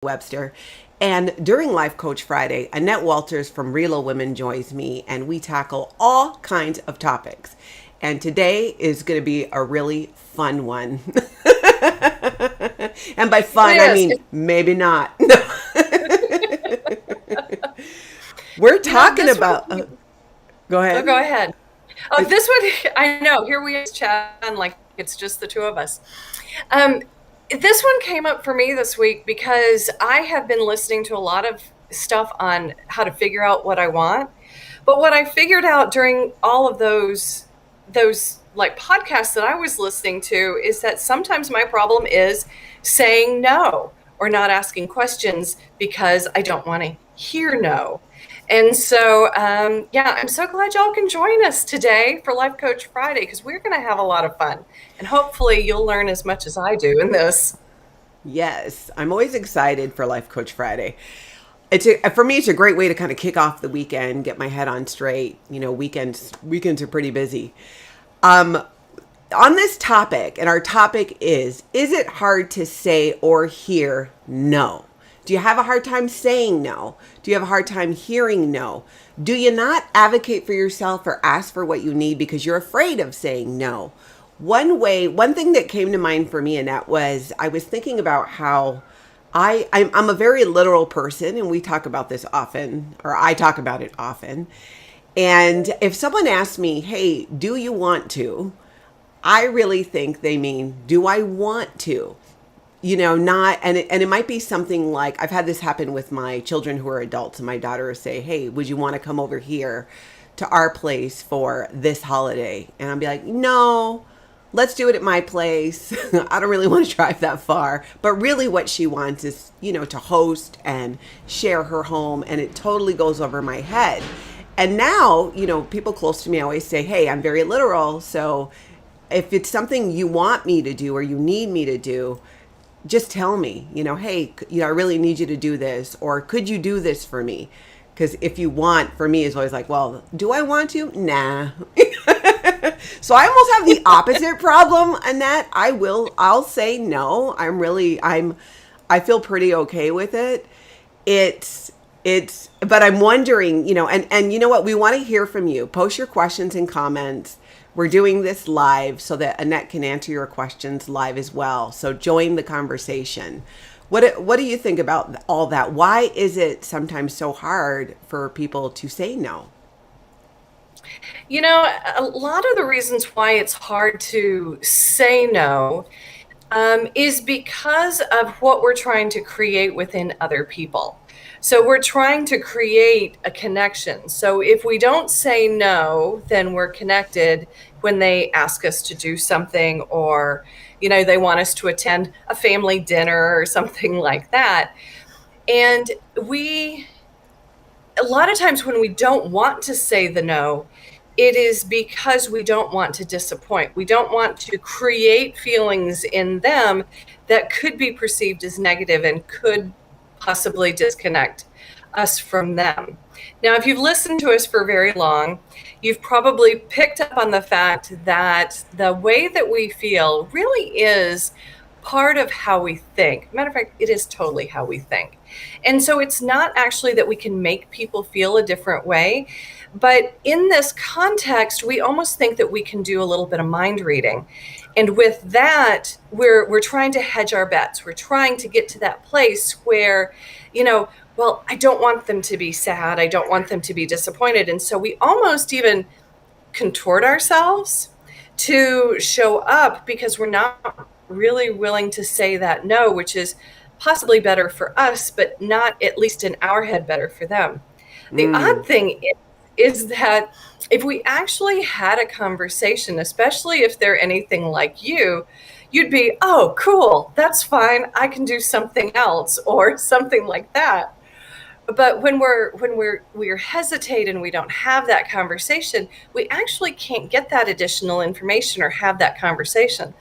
Webster. And during Life Coach Friday, Annette Walters from Real Women joins me, and we tackle all kinds of topics. And today is going to be a really fun one. And by fun, I mean maybe not. We're talking about. Go ahead. Oh, go ahead. Oh, this one, I know. Here we are chatting like it's just the two of us. This one came up for me this week because I have been listening to a lot of stuff on how to figure out what I want. But what I figured out during all of those like podcasts that I was listening to is that sometimes my problem is saying no or not asking questions because I don't want to hear no. And so, I'm so glad y'all can join us today for Life Coach Friday because we're going to have a lot of fun. And hopefully you'll learn as much as I do in this. Yes, I'm always excited for Life Coach Friday. For me, it's a great way to kind of kick off the weekend, get my head on straight. You know, weekends are pretty busy. On this topic, and our topic is it hard to say or hear no? Do you have a hard time saying no? Do you have a hard time hearing no? Do you not advocate for yourself or ask for what you need because you're afraid of saying no? One thing that came to mind for me, Annette, was I was thinking about how I'm a very literal person, and we talk about this often, or I talk about it often. And if someone asks me, hey, do you want to? I really think they mean, do I want to? You know, and it might be something like, I've had this happen with my children who are adults, and my daughter will say, hey, would you want to come over here to our place for this holiday? And I'll be like, no, let's do it at my place. I don't really want to drive that far. But really what she wants is, to host and share her home. And it totally goes over my head. And now, people close to me always say, hey, I'm very literal. So if it's something you want me to do or you need me to do, just tell me, hey, I really need you to do this, or could you do this for me? Because if you want, for me, is always like, well, do I want to? Nah. So I almost have the opposite problem, Annette. I'll say no. I feel pretty okay with it. But I'm wondering, and you know what? We want to hear from you. Post your questions and comments. We're doing this live so that Annette can answer your questions live as well. So join the conversation. What do you think about all that? Why is it sometimes so hard for people to say no? A lot of the reasons why it's hard to say no is because of what we're trying to create within other people. So we're trying to create a connection. So if we don't say no, then we're connected when they ask us to do something, or, they want us to attend a family dinner or something like that. And a lot of times when we don't want to say the no, it is because we don't want to disappoint. We don't want to create feelings in them that could be perceived as negative and could possibly disconnect us from them. Now, if you've listened to us for very long, you've probably picked up on the fact that the way that we feel really is part of how we think. Matter of fact, it is totally how we think. And so it's not actually that we can make people feel a different way, but in this context, we almost think that we can do a little bit of mind reading. And with that, we're trying to hedge our bets. We're trying to get to that place where, well, I don't want them to be sad. I don't want them to be disappointed. And so we almost even contort ourselves to show up because we're not really willing to say that no, which is possibly better for us, but not, at least in our head, better for them. The odd thing is that if we actually had a conversation, especially if they're anything like you'd be, oh, cool, that's fine. I can do something else or something like that. But when we're hesitate and we don't have that conversation, we actually can't get that additional information or have that conversation.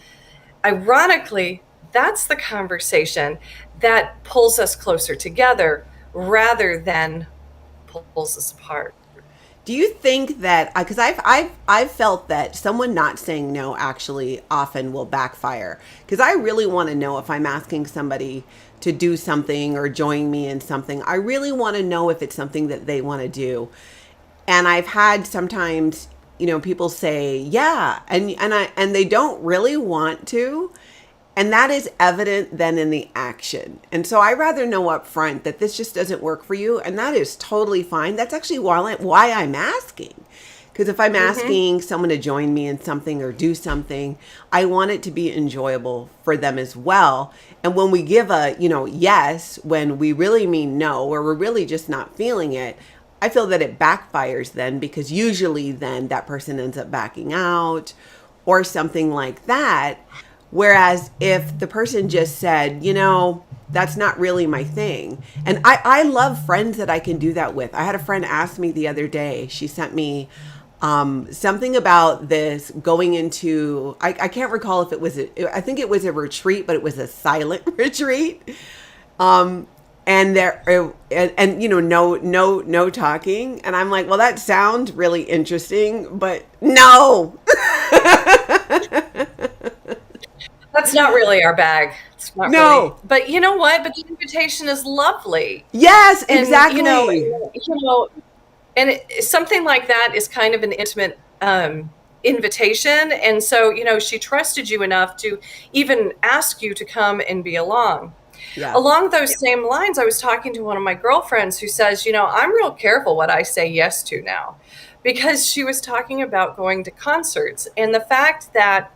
Ironically, that's the conversation that pulls us closer together rather than pulls us apart. Do you think that, because I've felt that someone not saying no actually often will backfire, because I really want to know if I'm asking somebody to do something or join me in something. I really want to know if it's something that they want to do. And I've had sometimes, people say, yeah, and they don't really want to. And that is evident then in the action. And so I rather know up front that this just doesn't work for you. And that is totally fine. That's actually why I'm asking. Because if I'm asking someone to join me in something or do something, I want it to be enjoyable for them as well. And when we give a, yes, when we really mean no, or we're really just not feeling it, I feel that it backfires then, because usually then that person ends up backing out or something like that. Whereas if the person just said, that's not really my thing. And I love friends that I can do that with. I had a friend ask me the other day, she sent me something about this going into, I can't recall if it was, I think it was a retreat, but it was a silent retreat. And there, and no talking. And I'm like, well, that sounds really interesting, but no. That's not really our bag. It's not No. really. But you know what? But the invitation is lovely. Yes, And exactly. And something like that is kind of an intimate invitation. And so, she trusted you enough to even ask you to come and be along. Yeah. Along those same lines, I was talking to one of my girlfriends who says, I'm real careful what I say yes to now, because she was talking about going to concerts, and the fact that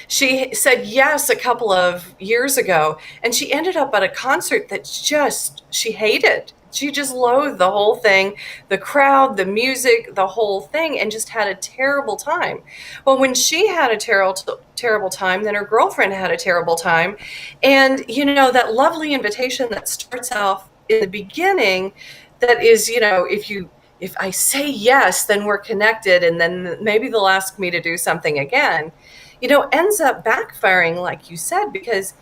she said yes a couple of years ago, and she ended up at a concert that she hated. She just loathed the whole thing, the crowd, the music, the whole thing, and just had a terrible time. Well, when she had a terrible time, then her girlfriend had a terrible time. And, that lovely invitation that starts off in the beginning, that is, if I say yes, then we're connected, and then maybe they'll ask me to do something again, ends up backfiring, like you said, because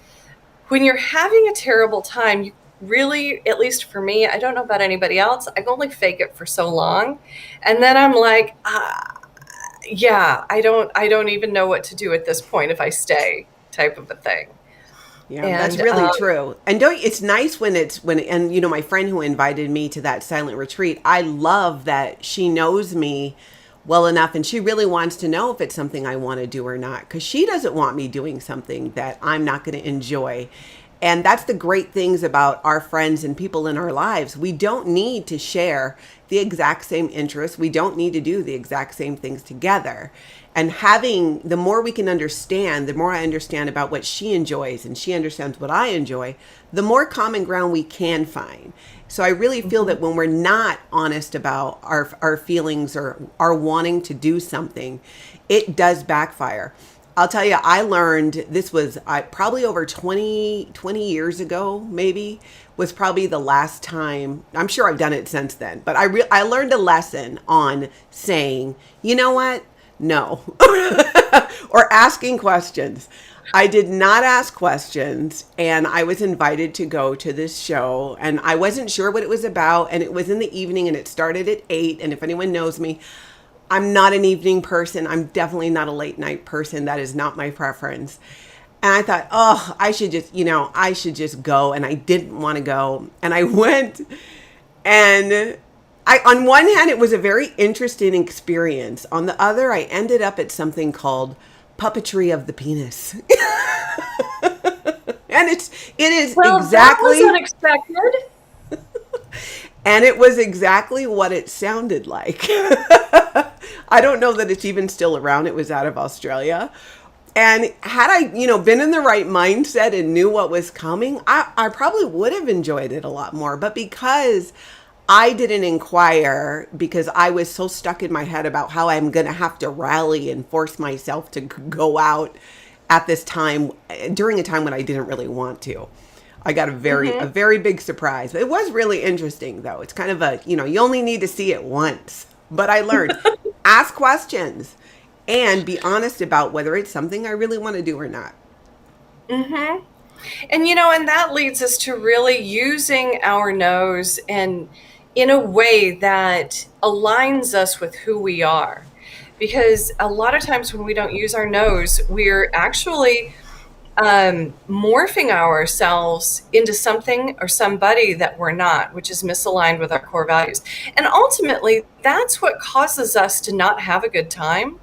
when you're having a terrible time, you really, at least for me, I don't know about anybody else, I can only fake it for so long. And then I'm like, yeah, I don't even know what to do at this point if I stay, type of a thing. Yeah, that's really true. And it's nice when my friend who invited me to that silent retreat, I love that she knows me well enough, and she really wants to know if it's something I want to do or not, because she doesn't want me doing something that I'm not going to enjoy. And that's the great things about our friends and people in our lives. We don't need to share the exact same interests. We don't need to do the exact same things together. And the more we can understand, the more I understand about what she enjoys and she understands what I enjoy, the more common ground we can find. So I really feel that when we're not honest about our feelings or our wanting to do something, it does backfire. I'll tell you, I learned, this was probably over 20 years ago, maybe, was probably the last time. I'm sure I've done it since then, but I learned a lesson on saying, you know what? No. Or asking questions. I did not ask questions, and I was invited to go to this show, and I wasn't sure what it was about, and it was in the evening, and it started at 8, and if anyone knows me, I'm not an evening person. I'm definitely not a late night person. That is not my preference. And I thought, I should just go, and I didn't want to go, and I went, and on one hand, it was a very interesting experience. On the other, I ended up at something called Puppetry of the Penis. And it is exactly, that was unexpected. And it was exactly what it sounded like. I don't know that it's even still around. It was out of Australia. And had I, been in the right mindset and knew what was coming, I probably would have enjoyed it a lot more. But because I didn't inquire, because I was so stuck in my head about how I'm going to have to rally and force myself to go out at this time, during a time when I didn't really want to. I got a very big surprise. It was really interesting, though. It's kind of you only need to see it once. But I learned, ask questions and be honest about whether it's something I really want to do or not. Mm-hmm. And, and that leads us to really using our nose and in a way that aligns us with who we are. Because a lot of times when we don't use our nose, we're actually morphing ourselves into something or somebody that we're not, which is misaligned with our core values. And ultimately, that's what causes us to not have a good time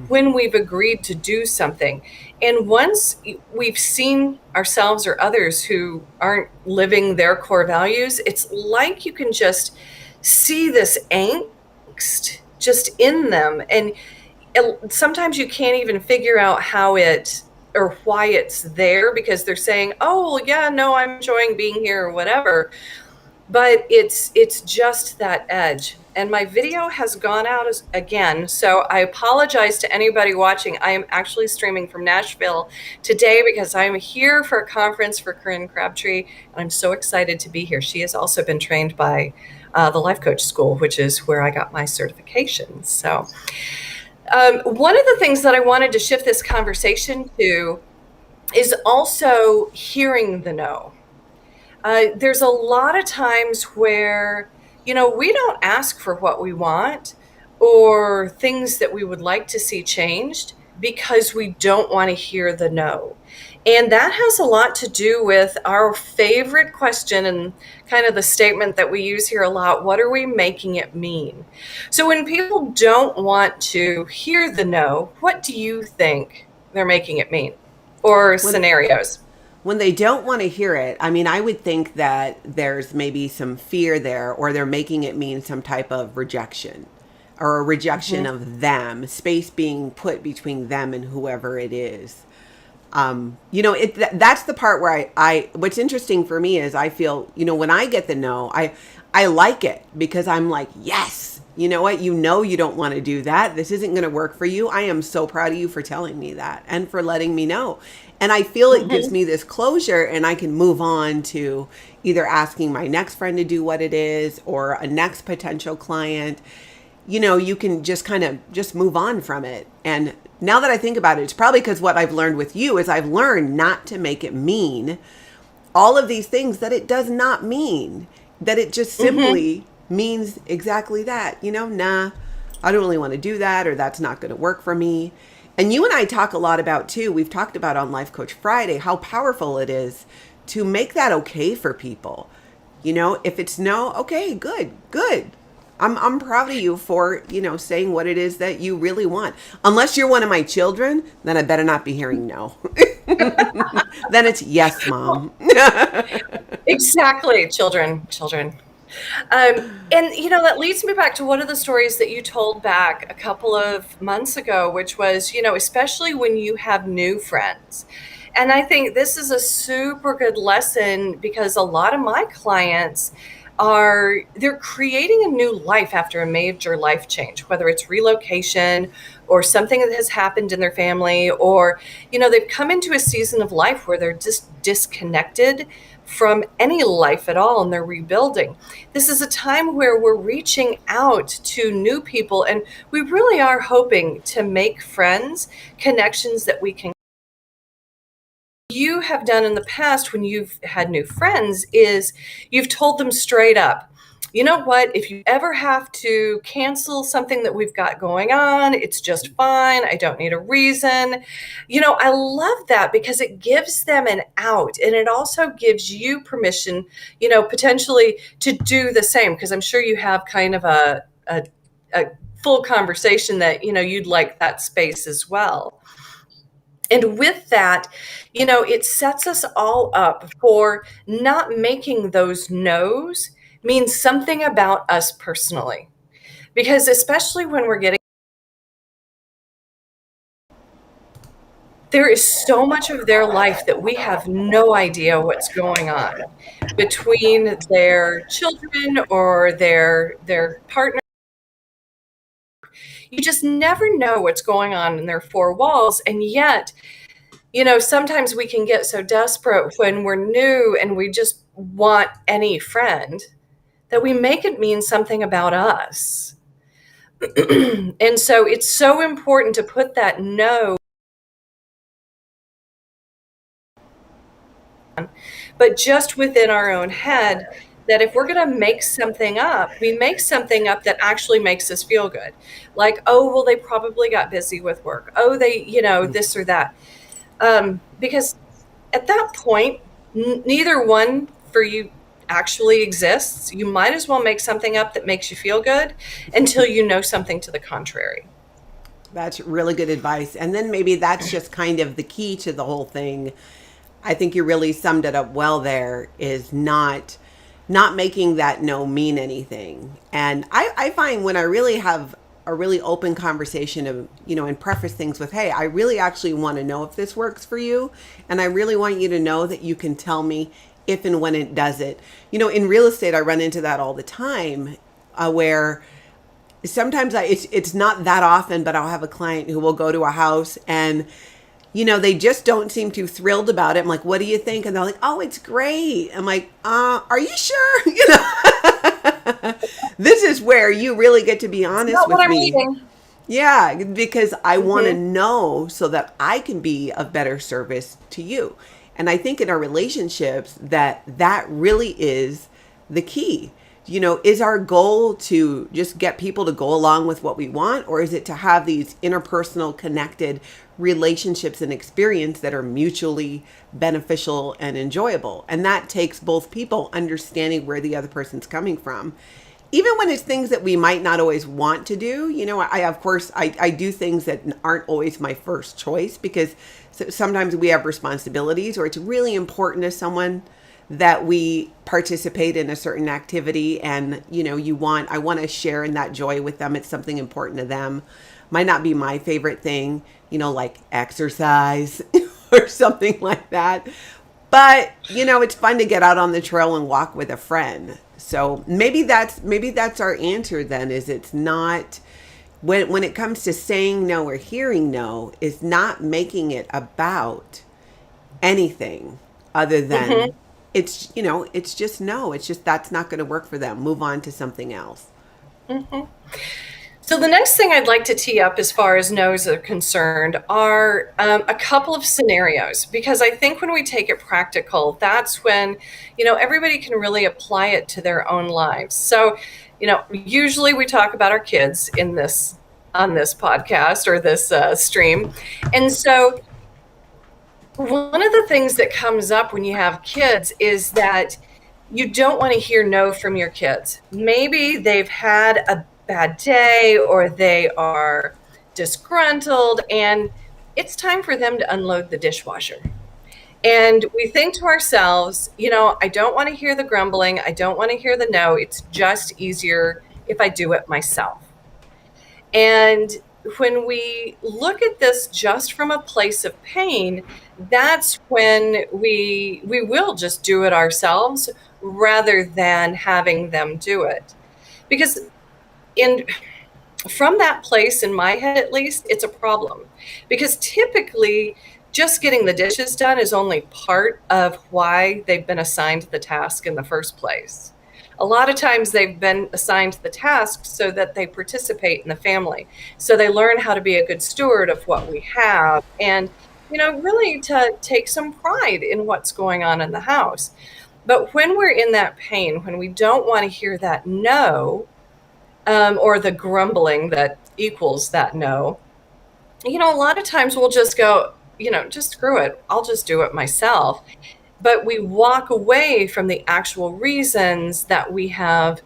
when we've agreed to do something. And once we've seen ourselves or others who aren't living their core values, it's like you can just see this angst just in them. And sometimes you can't even figure out how it or why it's there, because they're saying, oh yeah, no, I'm enjoying being here or whatever, but it's just that edge. And my video has gone out again, so I apologize to anybody watching. I am actually streaming from Nashville today because I'm here for a conference for Corinne Crabtree, and I'm so excited to be here. She has also been trained by the Life Coach School, which is where I got my certification. So one of the things that I wanted to shift this conversation to is also hearing the no. There's a lot of times where, we don't ask for what we want or things that we would like to see changed because we don't want to hear the no. And that has a lot to do with our favorite question and kind of the statement that we use here a lot: what are we making it mean? So when people don't want to hear the no, what do you think they're making it mean? Or When scenarios? when they don't want to hear it, I mean, I would think that there's maybe some fear there, or they're making it mean some type of rejection, or a rejection Mhm. of them, space being put between them and whoever it is. That's the part where what's interesting for me is I feel, when I get the no, I like it because I'm like, yes, you know what? You don't want to do that. This isn't going to work for you. I am so proud of you for telling me that and for letting me know. And I feel it gives Mhm. me this closure, and I can move on to either asking my next friend to do what it is or a next potential client. You can just kind of just move on from it. And now that I think about it, it's probably because what I've learned with you is I've learned not to make it mean all of these things that it does not mean, that it just Mhm. simply means exactly that. Nah, I don't really want to do that, or that's not going to work for me. And you and I talk a lot about too, we've talked about on Life Coach Friday, how powerful it is to make that okay for people. If it's no, okay, good, good. I'm proud of you for, saying what it is that you really want. Unless you're one of my children, then I better not be hearing no. Then it's yes, mom. Exactly. Children. And that leads me back to one of the stories that you told back a couple of months ago, which was, especially when you have new friends. And I think this is a super good lesson because a lot of my clients they're creating a new life after a major life change, whether it's relocation or something that has happened in their family, or, they've come into a season of life where they're just disconnected from any life at all and they're rebuilding. This is a time where we're reaching out to new people, and we really are hoping to make friends, connections that we can. You have done in the past when you've had new friends is you've told them straight up, you know what, if you ever have to cancel something that we've got going on, it's just fine. I don't need a reason. I love that because it gives them an out, and it also gives you permission, potentially to do the same, because I'm sure you have kind of a full conversation that, you'd like that space as well. And with that, it sets us all up for not making those no's mean something about us personally. Because especially when we're getting, there is so much of their life that we have no idea what's going on between their children or their partner. You just never know what's going on in their four walls. And yet, sometimes we can get so desperate when we're new and we just want any friend that we make it mean something about us. And so it's so important to put that no, but just within our own head, that if we're going to make something up, we make something up that actually makes us feel good. Like, oh, well, they probably got busy with work. Oh, they, this or that. Because at that point, neither one for you actually exists. You might as well make something up that makes you feel good until you know something to the contrary. That's really good advice. And then maybe that's just kind of the key to the whole thing. I think you really summed it up well there, is not making that no mean anything. And I find when I really have a really open conversation of, and preface things with, hey, I really actually want to know if this works for you. And I really want you to know that you can tell me if and when it doesn't. In real estate, I run into that all the time, where sometimes it's not that often, but I'll have a client who will go to a house and, they just don't seem too thrilled about it. I'm like, what do you think? And they're like, oh, it's great. I'm like, are you sure? This is where you really get to be honest Not with what I'm me. eating. Yeah, because I want to know so that I can be of better service to you. And I think in our relationships that really is the key. Is our goal to just get people to go along with what we want, or is it to have these interpersonal connected relationships and experience that are mutually beneficial and enjoyable? And that takes both people understanding where the other person's coming from. Even when it's things that we might not always want to do, I do things that aren't always my first choice, because sometimes we have responsibilities, or it's really important to someone that we participate in a certain activity, and I want to share in that joy with them. It's something important to them. Might not be my favorite thing, like exercise or something like that. But, it's fun to get out on the trail and walk with a friend. So maybe that's our answer then, is it's not, when it comes to saying no or hearing no, is not making it about anything other than it's just no. It's just that's not going to work for them. Move on to something else. So the next thing I'd like to tee up as far as no's are concerned are a couple of scenarios, because I think when we take it practical, that's when, everybody can really apply it to their own lives. So, usually we talk about our kids on this podcast or this stream. And so one of the things that comes up when you have kids is that you don't want to hear no from your kids. Maybe they've had a bad day, or they are disgruntled, and it's time for them to unload the dishwasher. And we think to ourselves, I don't want to hear the grumbling. I don't want to hear the no. It's just easier if I do it myself. And when we look at this just from a place of pain, that's when we will just do it ourselves rather than having them do it. Because from that place, in my head at least, it's a problem. Because typically just getting the dishes done is only part of why they've been assigned the task in the first place. A lot of times they've been assigned the task so that they participate in the family. So they learn how to be a good steward of what we have, and, really to take some pride in what's going on in the house. But when we're in that pain, when we don't want to hear that no, or the grumbling that equals that no, a lot of times we'll just go, just screw it. I'll just do it myself. But we walk away from the actual reasons that we have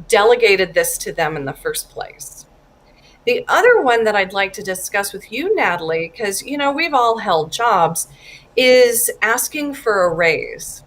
delegated this to them in the first place. The other one that I'd like to discuss with you, Natalie, because, we've all held jobs, is asking for a raise.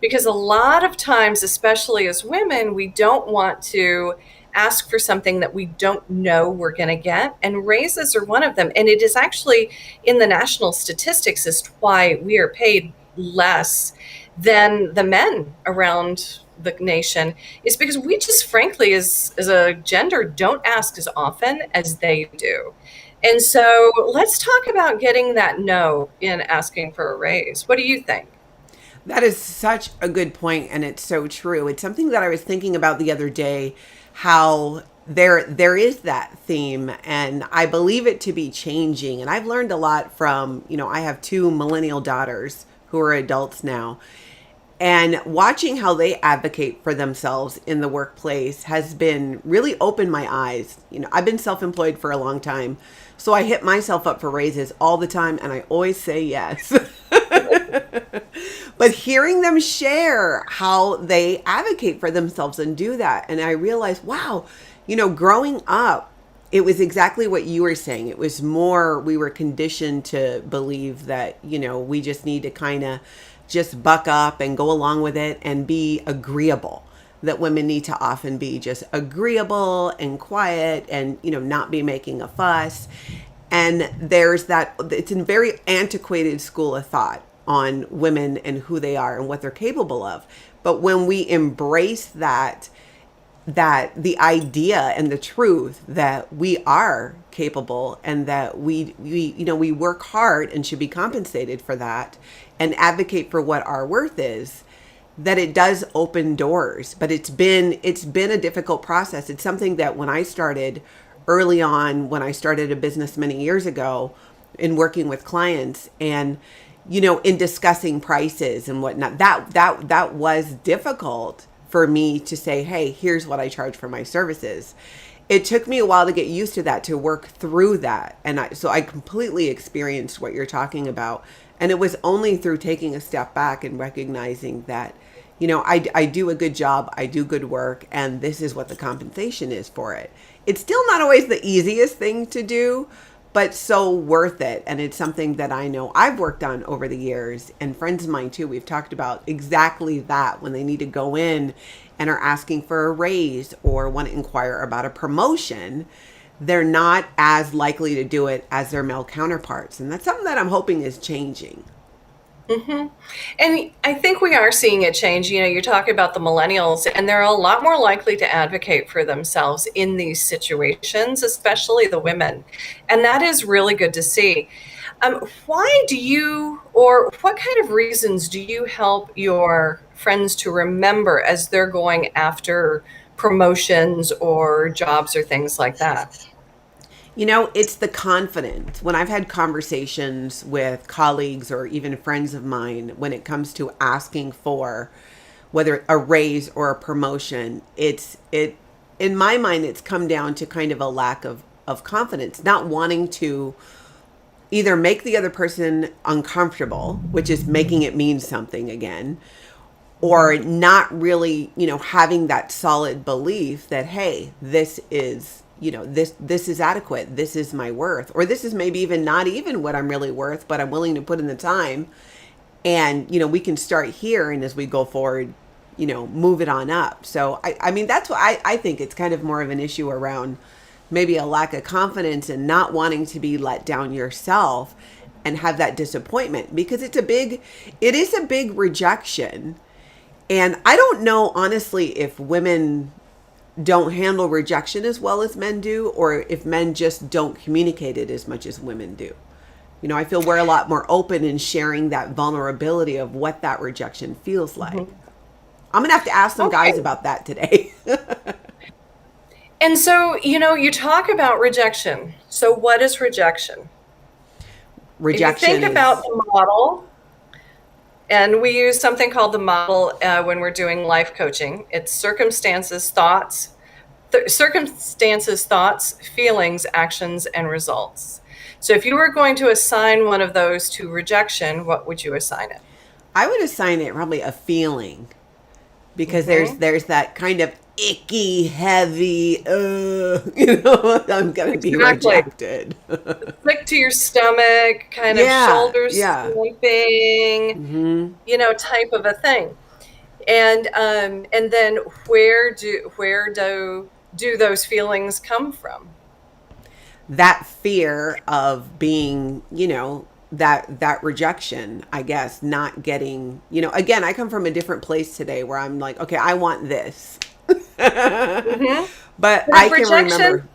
Because a lot of times, especially as women, we don't want to ask for something that we don't know we're going to get. And raises are one of them. And it is actually in the national statistics as to why we are paid less than the men around the nation, is because we just frankly as a gender don't ask as often as they do. And so let's talk about getting that no in asking for a raise. What do you think? That is such a good point, and it's so true. It's something that I was thinking about the other day, how there is that theme, and I believe it to be changing. And I've learned a lot from, I have 2 millennial daughters who are adults now, and watching how they advocate for themselves in the workplace has been really opened my eyes. I've been self-employed for a long time, so I hit myself up for raises all the time, and I always say yes. But hearing them share how they advocate for themselves and do that, and I realized, wow, growing up, it was exactly what you were saying. It was more, we were conditioned to believe that, we just need to kind of just buck up and go along with it and be agreeable. That women need to often be just agreeable and quiet and, not be making a fuss. And there's that, it's a very antiquated school of thought on women and who they are and what they're capable of. But when we embrace that the idea and the truth that we are capable and that we work hard and should be compensated for that and advocate for what our worth is, that it does open doors. But it's been a difficult process. It's something that when I started early on, when I started a business many years ago in working with clients and in discussing prices and whatnot, that was difficult for me to say, hey, here's what I charge for my services. It took me a while to get used to that, to work through that. And so I completely experienced what you're talking about. And it was only through taking a step back and recognizing that, I do a good job, I do good work, and this is what the compensation is for it. It's still not always the easiest thing to do, but so worth it. And it's something that I know I've worked on over the years, and friends of mine too. We've talked about exactly that when they need to go in and are asking for a raise or want to inquire about a promotion, they're not as likely to do it as their male counterparts. And that's something that I'm hoping is changing. Mm-hmm. And I think we are seeing it change. You're talking about the millennials, and they're a lot more likely to advocate for themselves in these situations, especially the women. And that is really good to see. Why do you, or what kind of reasons do you help your friends to remember as they're going after promotions or jobs or things like that? It's the confidence. When I've had conversations with colleagues or even friends of mine, when it comes to asking for whether a raise or a promotion, in my mind, it's come down to kind of a lack of confidence, not wanting to either make the other person uncomfortable, which is making it mean something again, or not really, having that solid belief that, hey, this is this is adequate. This is my worth. Or this is maybe even not even what I'm really worth, but I'm willing to put in the time. And, we can start here. And as we go forward, move it on up. So, I mean, that's what I think it's kind of more of an issue around maybe a lack of confidence and not wanting to be let down yourself and have that disappointment, because it is a big rejection. And I don't know, honestly, if women don't handle rejection as well as men do, or if men just don't communicate it as much as women do. I feel we're a lot more open in sharing that vulnerability of what that rejection feels like. Mm-hmm. I'm going to have to ask some guys about that today. And so, you talk about rejection. So what is rejection? Rejection. If you think about the model, and we use something called the model when we're doing life coaching. It's circumstances, thoughts, feelings, actions, and results. So if you were going to assign one of those to rejection, what would you assign it? I would assign it probably a feeling, because there's that kind of icky, heavy, I'm going to be rejected. Sick to your stomach, kind of shoulders sleeping, type of a thing. And then where do those feelings come from? That fear of being, that rejection, I guess, not getting, again, I come from a different place today where I'm like, okay, I want this. But I can remember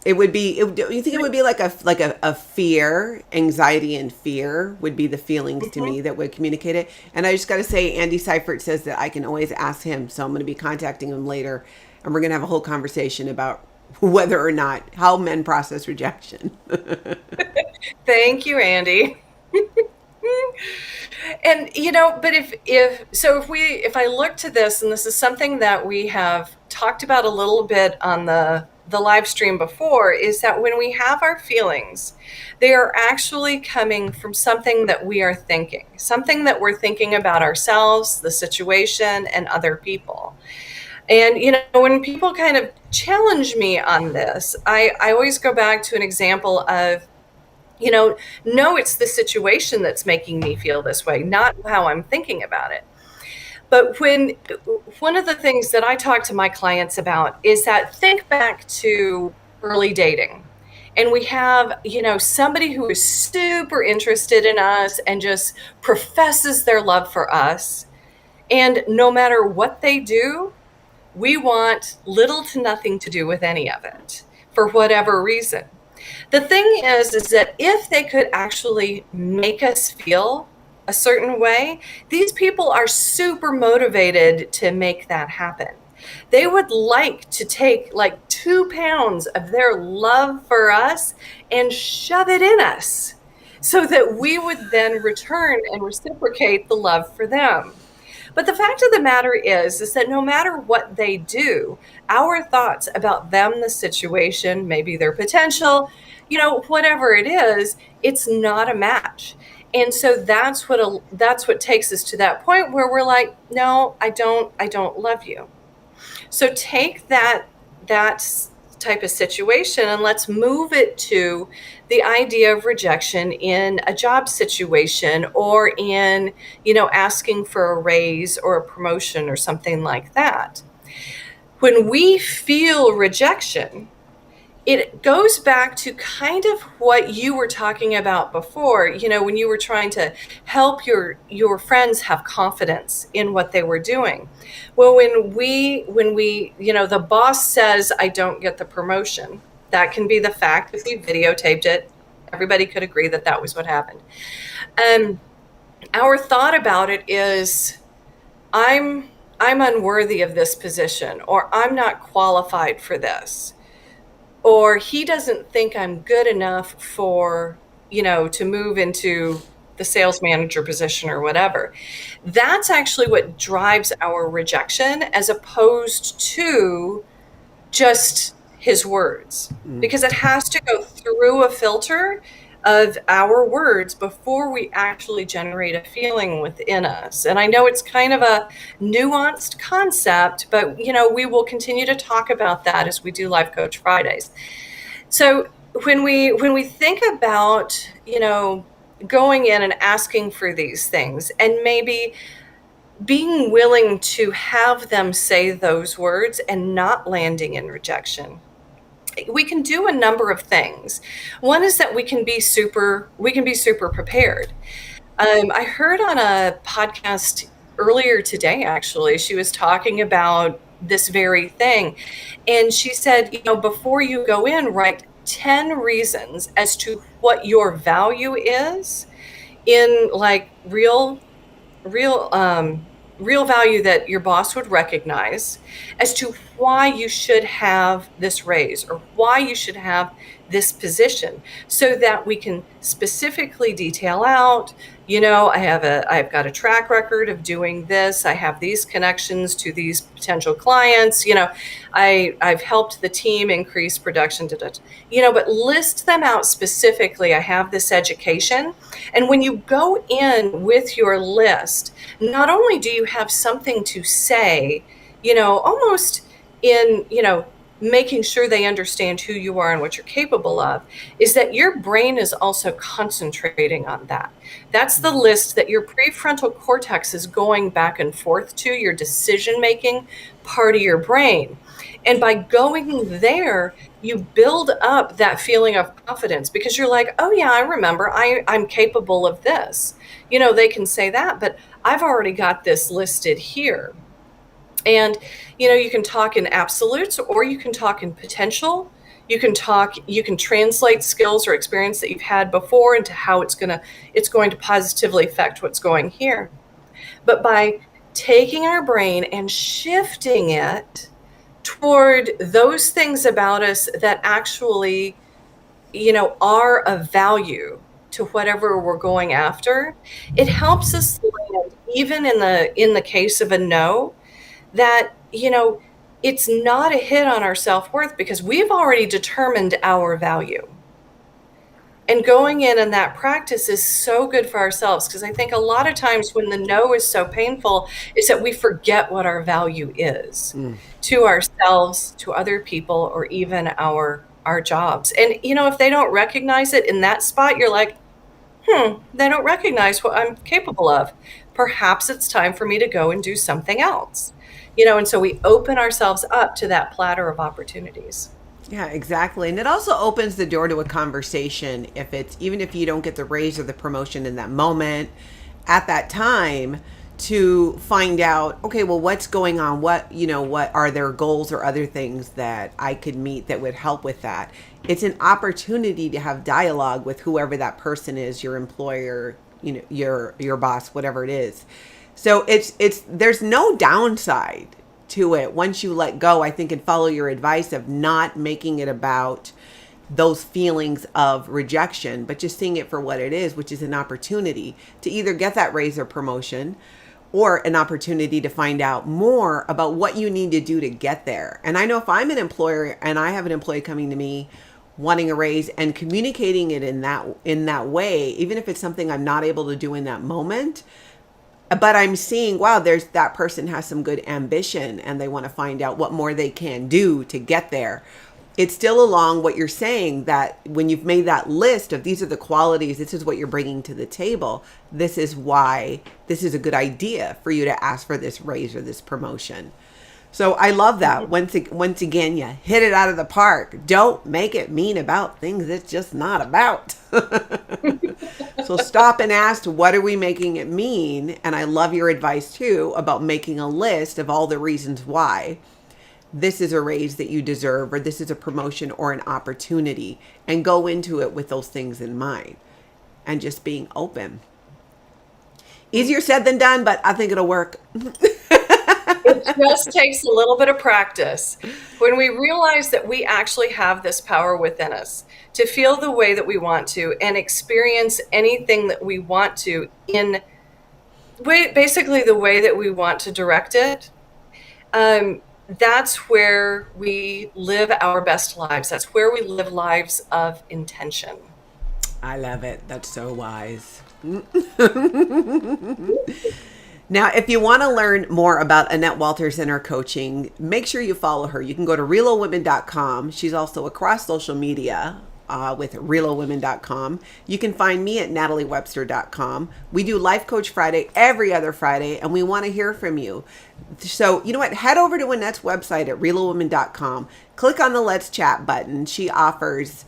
it would be, you think it would be like a fear, anxiety and fear would be the feelings to me that would communicate it. And I just got to say, Andy Seifert says that I can always ask him. So I'm going to be contacting him later, and we're going to have a whole conversation about whether or not how men process rejection. Thank you, Andy. And but if I look to this, and this is something that we have talked about a little bit on the the live stream before, is that when we have our feelings, they are actually coming from something that we are thinking, something that we're thinking about ourselves, the situation, and other people. And, when people kind of challenge me on this, I always go back to an example of, no, it's the situation that's making me feel this way, not how I'm thinking about it. But one of the things that I talk to my clients about is that think back to early dating. And we have, somebody who is super interested in us and just professes their love for us. And no matter what they do, we want little to nothing to do with any of it for whatever reason. The thing is that if they could actually make us feel a certain way, these people are super motivated to make that happen. They would like to take like 2 pounds of their love for us and shove it in us so that we would then return and reciprocate the love for them. But the fact of the matter is that no matter what they do, our thoughts about them, the situation, maybe their potential, whatever it is, it's not a match. And so that's what takes us to that point where we're like, no, I don't love you. So take that type of situation and let's move it to the idea of rejection in a job situation or in, asking for a raise or a promotion or something like that. When we feel rejection, it goes back to kind of what you were talking about before, when you were trying to help your friends have confidence in what they were doing. Well, when we, the boss says, I don't get the promotion, that can be the fact. If we videotaped it, everybody could agree that that was what happened. Our thought about it is, I'm unworthy of this position, or I'm not qualified for this, or he doesn't think I'm good enough for, to move into the sales manager position or whatever. That's actually what drives our rejection as opposed to just his words, because it has to go through a filter of our words before we actually generate a feeling within us. And I know it's kind of a nuanced concept, but we will continue to talk about that as we do Life Coach Fridays. So when we think about, going in and asking for these things and maybe being willing to have them say those words and not landing in rejection, we can do a number of things. One is that we can be super prepared. I heard on a podcast earlier today, actually, she was talking about this very thing. And she said, before you go in, write 10 reasons as to what your value is in like real value that your boss would recognize as to why you should have this raise or why you should have this position, so that we can specifically detail out, I've got a track record of doing this. I have these connections to these potential clients. I've helped the team increase production, but list them out specifically. I have this education. And when you go in with your list, not only do you have something to say, almost in, making sure they understand who you are and what you're capable of, is that your brain is also concentrating on that. That's the list that your prefrontal cortex is going back and forth to, your decision-making part of your brain. And by going there, you build up that feeling of confidence because you're like, oh yeah, I remember, I'm capable of this. They can say that, but I've already got this listed here. And, you can talk in absolutes or you can talk in potential. You can translate skills or experience that you've had before into how it's going to positively affect what's going here. But by taking our brain and shifting it toward those things about us that actually, are of value to whatever we're going after, it helps us land, even in the case of a no, that, it's not a hit on our self-worth because we've already determined our value. And going in that practice is so good for ourselves, because I think a lot of times when the no is so painful is that we forget what our value is to ourselves, to other people, or even our jobs. And if they don't recognize it in that spot, you're like, they don't recognize what I'm capable of. Perhaps it's time for me to go and do something else. And so we open ourselves up to that platter of opportunities. Yeah, exactly. And it also opens the door to a conversation even if you don't get the raise or the promotion in that moment, at that time, to find out, okay, well, what's going on? What are their goals or other things that I could meet that would help with that? It's an opportunity to have dialogue with whoever that person is, your employer, your boss, whatever it is. So there's no downside to it once you let go, I think, and follow your advice of not making it about those feelings of rejection, but just seeing it for what it is, which is an opportunity to either get that raise or promotion, or an opportunity to find out more about what you need to do to get there. And I know if I'm an employer and I have an employee coming to me wanting a raise and communicating it in that way, even if it's something I'm not able to do in that moment, but I'm seeing, wow, that person has some good ambition and they want to find out what more they can do to get there. It's still along what you're saying, that when you've made that list of these are the qualities, this is what you're bringing to the table, this is why this is a good idea for you to ask for this raise or this promotion. So I love that. Once again, you hit it out of the park. Don't make it mean about things it's just not about. So stop and ask, what are we making it mean? And I love your advice too about making a list of all the reasons why this is a raise that you deserve, or this is a promotion or an opportunity, and go into it with those things in mind and just being open. Easier said than done, but I think it'll work. It just takes a little bit of practice. When we realize that we actually have this power within us to feel the way that we want to and experience anything that we want to in basically the way that we want to direct it, that's where we live our best lives. That's where we live lives of intention. I love it. That's so wise. Now, if you want to learn more about Annette Walters and her coaching, make sure you follow her. You can go to realwomen.com. She's also across social media with realwomen.com. You can find me at nataliewebster.com. We do Life Coach Friday every other Friday, and we want to hear from you. So, you know what? Head over to Annette's website at realwomen.com. Click on the Let's Chat button. She offers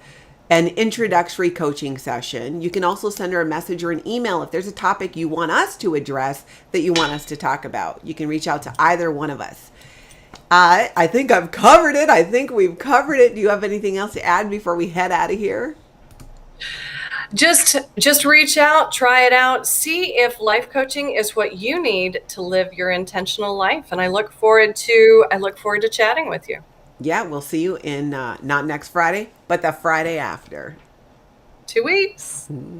an introductory coaching session. You can also send her a message or an email if there's a topic you want us to address that you want us to talk about. You can reach out to either one of us. I think I've covered it. I think we've covered it. Do you have anything else to add before we head out of here? Just reach out, try it out, see if life coaching is what you need to live your intentional life. And I look forward to chatting with you. Yeah, we'll see you in not next Friday, but the Friday after. 2 weeks. Mm-hmm.